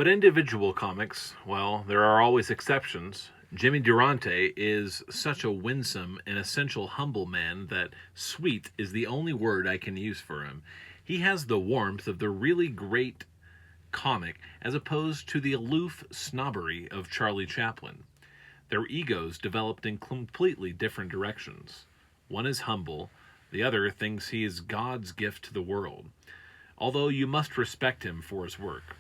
But individual comics, well, there are always exceptions. Jimmy Durante is such a winsome and essential humble man that sweet is the only word I can use for him. He has the warmth of the really great comic as opposed to the aloof snobbery of Charlie Chaplin. Their egos developed in completely different directions. One is humble, the other thinks he is God's gift to the world, although you must respect him for his work.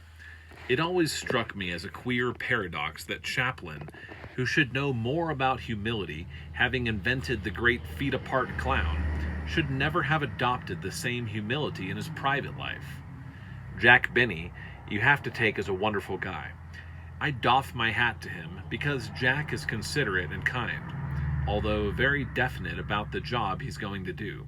It always struck me as a queer paradox that Chaplin, who should know more about humility, having invented the great feet apart clown, should never have adopted the same humility in his private life. Jack Benny, you have to take as a wonderful guy. I doff my hat to him because Jack is considerate and kind, although very definite about the job he's going to do.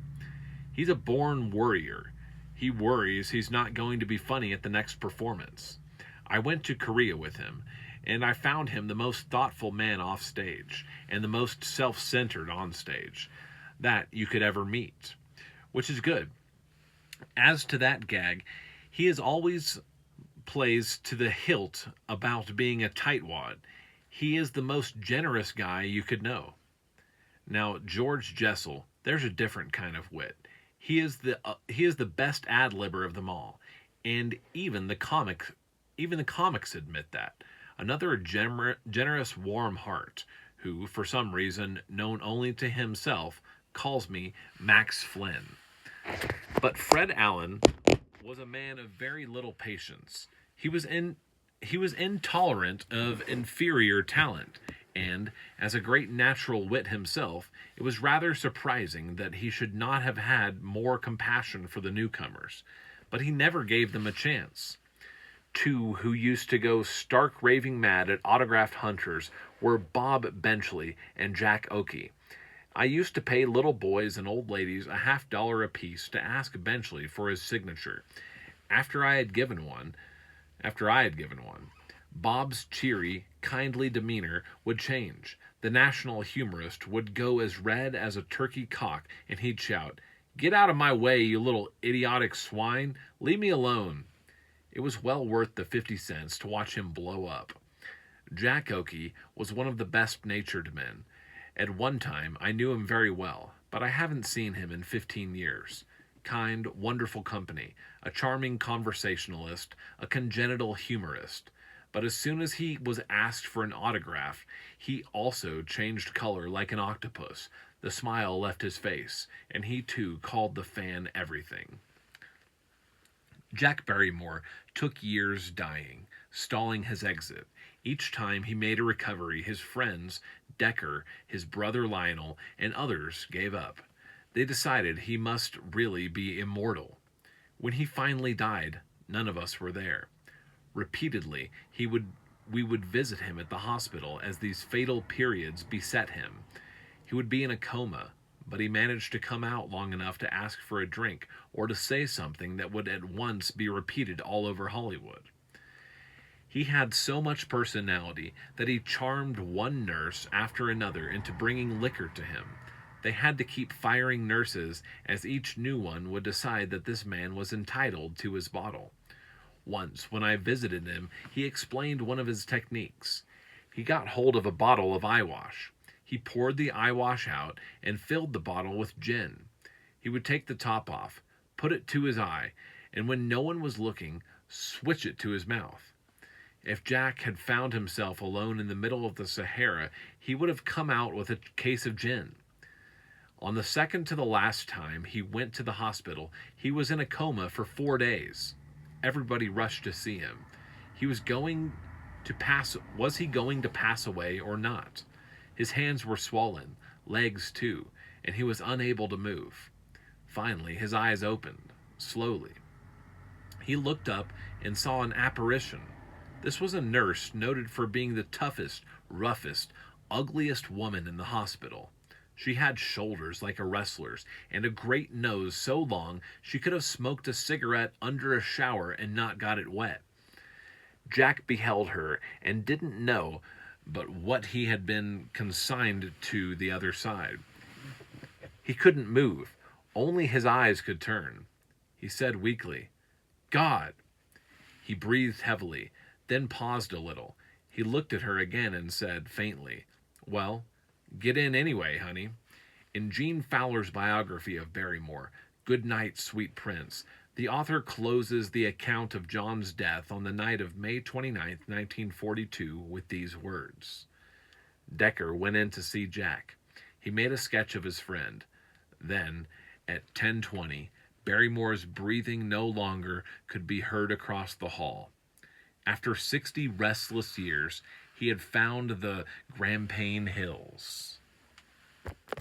He's a born worrier. He worries he's not going to be funny at the next performance. I went to Korea with him, and I found him the most thoughtful man off stage and the most self-centered on stage that you could ever meet, which is good. As to that gag, he is always plays to the hilt about being a tightwad. He is the most generous guy you could know. Now, George Jessel, there's a different kind of wit. He is the best ad-libber of them all, and even the comics admit that. Another generous, warm heart, who, for some reason known only to himself, calls me Max Flynn. But Fred Allen was a man of very little patience. He was intolerant of inferior talent, and as a great natural wit himself, it was rather surprising that he should not have had more compassion for the newcomers. But he never gave them a chance. Two who used to go stark raving mad at autographed hunters were Bob Benchley and Jack Oakey. I used to pay little boys and old ladies a $50 apiece to ask Benchley for his signature. After I had given one, Bob's cheery, kindly demeanor would change. The national humorist would go as red as a turkey cock, and he'd shout, "Get out of my way, you little idiotic swine! Leave me alone!" It was well worth the 50 cents to watch him blow up. Jack Oakey was one of the best-natured men. At one time, I knew him very well, but I haven't seen him in 15 years. Kind, wonderful company, a charming conversationalist, a congenital humorist. But as soon as he was asked for an autograph, he also changed color like an octopus. The smile left his face, and he too called the fan everything. Jack Barrymore took years dying, stalling his exit. Each time he made a recovery, his friends, Decker, his brother Lionel, and others gave up. They decided he must really be immortal. When he finally died, none of us were there. Repeatedly, we would visit him at the hospital as these fatal periods beset him. He would be in a coma, but he managed to come out long enough to ask for a drink or to say something that would at once be repeated all over Hollywood. He had so much personality that he charmed one nurse after another into bringing liquor to him. They had to keep firing nurses as each new one would decide that this man was entitled to his bottle. Once, when I visited him, he explained one of his techniques. He got hold of a bottle of eyewash. He poured the eyewash out and filled the bottle with gin. He would take the top off, put it to his eye, and when no one was looking, switch it to his mouth. If Jack had found himself alone in the middle of the Sahara, he would have come out with a case of gin. On the second to the last time he went to the hospital, he was in a coma for 4 days. Everybody rushed to see him. Was he going to pass away or not? His hands were swollen, legs too, and he was unable to move. Finally, his eyes opened, slowly. He looked up and saw an apparition. This was a nurse noted for being the toughest, roughest, ugliest woman in the hospital. She had shoulders like a wrestler's and a great nose so long she could have smoked a cigarette under a shower and not got it wet. Jack beheld her and didn't know but what he had been consigned to the other side. He couldn't move. Only his eyes could turn. He said weakly, "God!" He breathed heavily. then paused a little. He looked at her again and said faintly, "Well, get in anyway, honey." In Jean Fowler's biography of Barrymore, Good Night, Sweet Prince, the author closes the account of John's death on the night of May 29th, 1942, with these words. Decker went in to see Jack. He made a sketch of his friend. Then, at 10:20, Barrymore's breathing no longer could be heard across the hall. After 60 restless years, he had found the Grampian Hills.